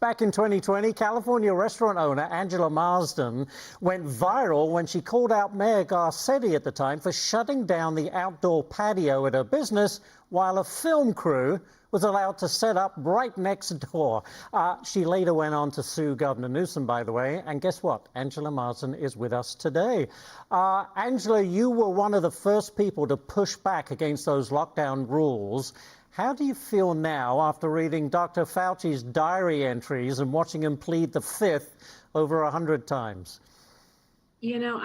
Back in 2020, California restaurant owner Angela Marsden went viral when she called out Mayor Garcetti at the time for shutting down the outdoor patio at her business while a film crew was allowed to set up right next door. She later went on to sue Governor Newsom, by the way, and guess what? Angela Marsden is with us today. Angela, you were one of the first people to push back against those lockdown rules. How do you feel now after reading Dr. Fauci's diary entries and watching him plead the Fifth over 100 times? You know,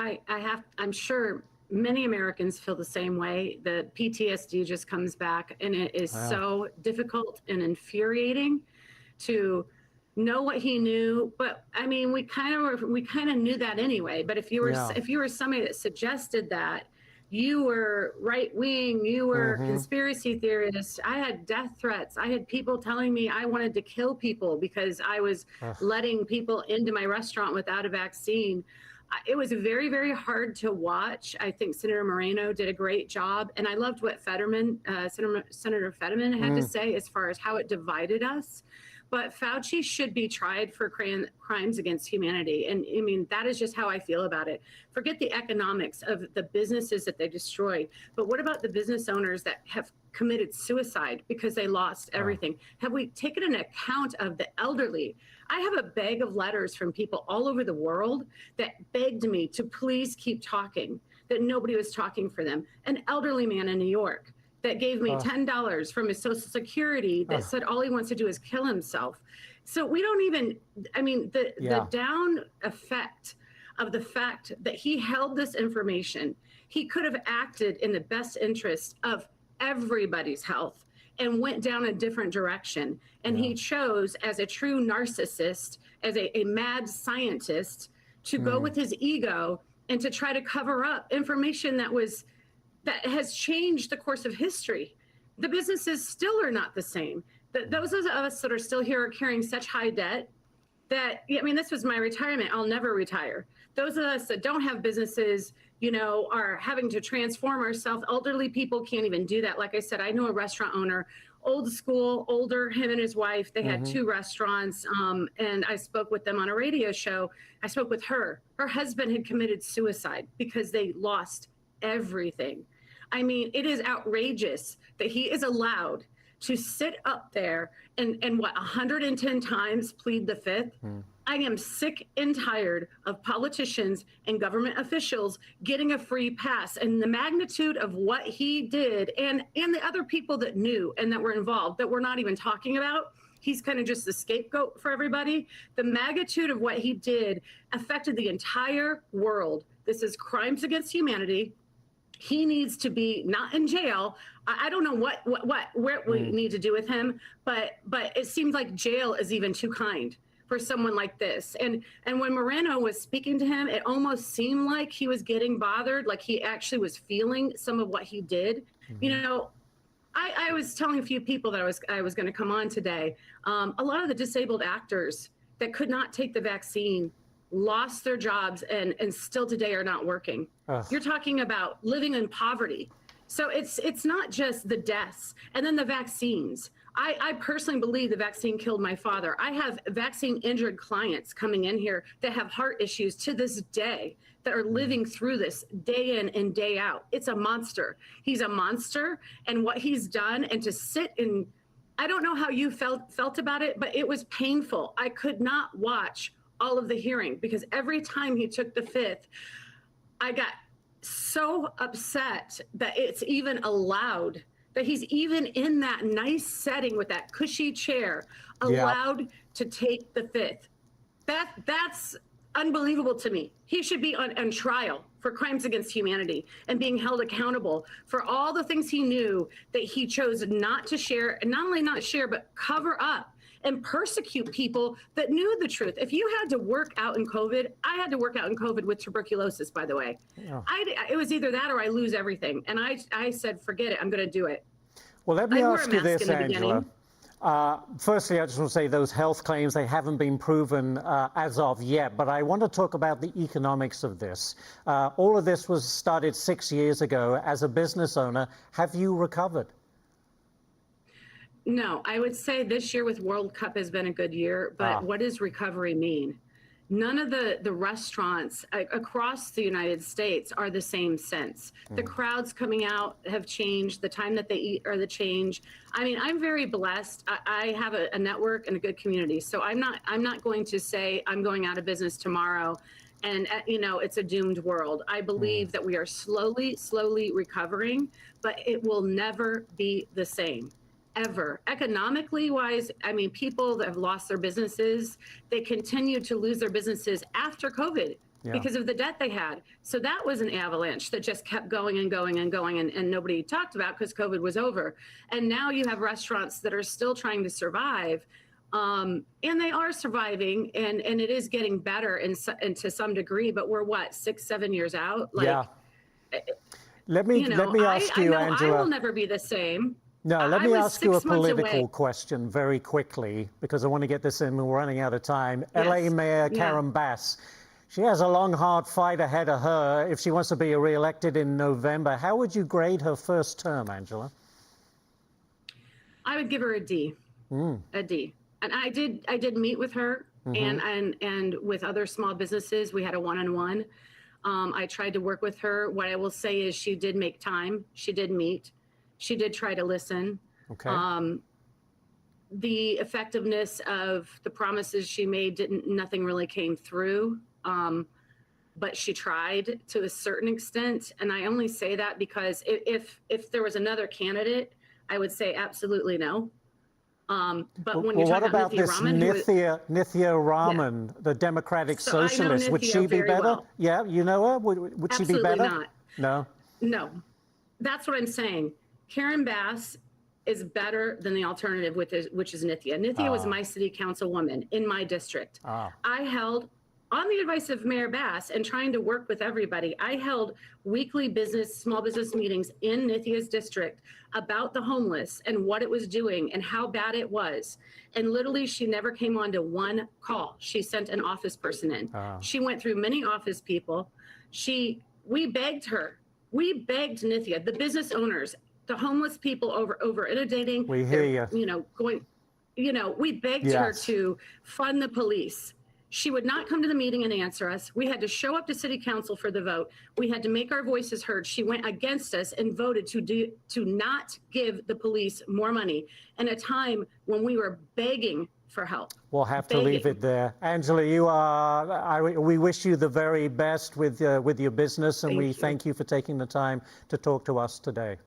I'm sure many Americans feel the same way. The PTSD just comes back, and it is so difficult and infuriating to know what he knew. But I mean, we kind of knew that anyway. But if you were somebody that suggested that, you were right wing, you were conspiracy theorists. I had death threats. I had people telling me I wanted to kill people because I was letting people into my restaurant without a vaccine. It was very, very hard to watch. I think Senator Moreno did a great job. And I loved what Senator Fetterman had to say as far as how it divided us. But Fauci should be tried for crimes against humanity. And I mean, that is just how I feel about it. Forget the economics of the businesses that they destroyed. But what about the business owners that have committed suicide because they lost everything? Have we taken an account of the elderly? I have a bag of letters from people all over the world that begged me to please keep talking, that nobody was talking for them. An elderly man in New York that gave me $10 from his Social Security that said all he wants to do is kill himself. So we don't even, I mean, the down effect of the fact that he held this information, he could have acted in the best interest of everybody's health and went down a different direction. And he chose, as a true narcissist, as a mad scientist, to go with his ego and to try to cover up information that has changed the course of history. The businesses still are not the same. Those of us that are still here are carrying such high debt that, I mean, this was my retirement. I'll never retire. Those of us that don't have businesses, you know, are having to transform ourselves. Elderly people can't even do that. Like I said, I know a restaurant owner, old school, older, him and his wife, they had 2 restaurants, and I spoke with them on a radio show. I spoke with her. Her husband had committed suicide because they lost everything. I mean, it is outrageous that he is allowed to sit up there and 110 times plead the Fifth. I am sick and tired of politicians and government officials getting a free pass, and the magnitude of what he did and the other people that knew and that were involved that we're not even talking about. He's kind of just the scapegoat for everybody. The magnitude of what he did affected the entire world. This is crimes against humanity. He needs to be not in jail. I don't know what we need to do with him, but it seems like jail is even too kind for someone like this. And when Moreno was speaking to him, it almost seemed like he was getting bothered, like he actually was feeling some of what he did. You know, I was telling a few people that I was going to come on today. A lot of the disabled actors that could not take the vaccine lost their jobs and still today are not working. You're talking about living in poverty. So it's not just the deaths and then the vaccines. I personally believe the vaccine killed my father. I have vaccine injured clients coming in here that have heart issues to this day that are living through this day in and day out. It's a monster. He's a monster, and what he's done, and to sit in, I don't know how you felt about it, but it was painful. I could not watch all of the hearing because every time he took the Fifth, I got so upset that it's even allowed, that he's even in that nice setting with that cushy chair allowed to take the Fifth. That's unbelievable to me. He should be on trial for crimes against humanity and being held accountable for all the things he knew that he chose not to share, and not only not share, but cover up and persecute people that knew the truth. If you had to work out in COVID, I had to work out in COVID with tuberculosis, by the way. It was either that or I lose everything. And I said, forget it, I'm going to do it. Well, let me ask you this, Angela. Firstly, I just want to say those health claims, they haven't been proven as of yet, but I want to talk about the economics of this. All of this was started 6 years ago. As a business owner, have you recovered? No, I would say this year with World Cup has been a good year, but what does recovery mean? None of the restaurants across the United States are the same since. The crowds coming out have changed. The time that they eat are the change. I mean, I'm very blessed. I have a network and a good community. So I'm not going to say I'm going out of business tomorrow and, you know, it's a doomed world. I believe that we are slowly recovering, but it will never be the same. Ever. Economically wise, I mean, people that have lost their businesses, they continue to lose their businesses after COVID because of the debt they had. So that was an avalanche that just kept going and going and going, and nobody talked about because COVID was over. And now you have restaurants that are still trying to survive, and they are surviving, and it is getting better and to some degree, but we're what, 6-7 years out? Like, let me ask you, Angela. I will never be the same. No, let me ask you a political question very quickly, because I want to get this in. We're running out of time. Yes. LA Mayor Karen Bass, she has a long, hard fight ahead of her if she wants to be reelected in November. How would you grade her first term, Angela? I would give her a D. A D. And I did meet with her and with other small businesses. We had a one-on-one. I tried to work with her. What I will say is she did make time. She did meet. She did try to listen. Okay. The effectiveness of the promises she made nothing really came through. But she tried to a certain extent. And I only say that because if there was another candidate, I would say absolutely no. But when you're talking about Nithya Raman, the Democratic Socialist, would she be better? Well. Yeah, you know her? Would she be better? Absolutely not. No? No. That's what I'm saying. Karen Bass is better than the alternative, which is Nithya. Nithya was my city councilwoman in my district. I held, on the advice of Mayor Bass and trying to work with everybody, I held weekly small business meetings in Nithya's district about the homeless and what it was doing and how bad it was. And literally, she never came on to one call. She sent an office person in. She went through many office people. We begged her. We begged Nithya, the business owners, the homeless people over inundating. We hear you. We begged her to fund the police. She would not come to the meeting and answer us. We had to show up to city council for the vote. We had to make our voices heard. She went against us and voted to not give the police more money in a time when we were begging for help. We'll have to leave it there. Angela, we wish you the very best with your business, and we thank you for taking the time to talk to us today.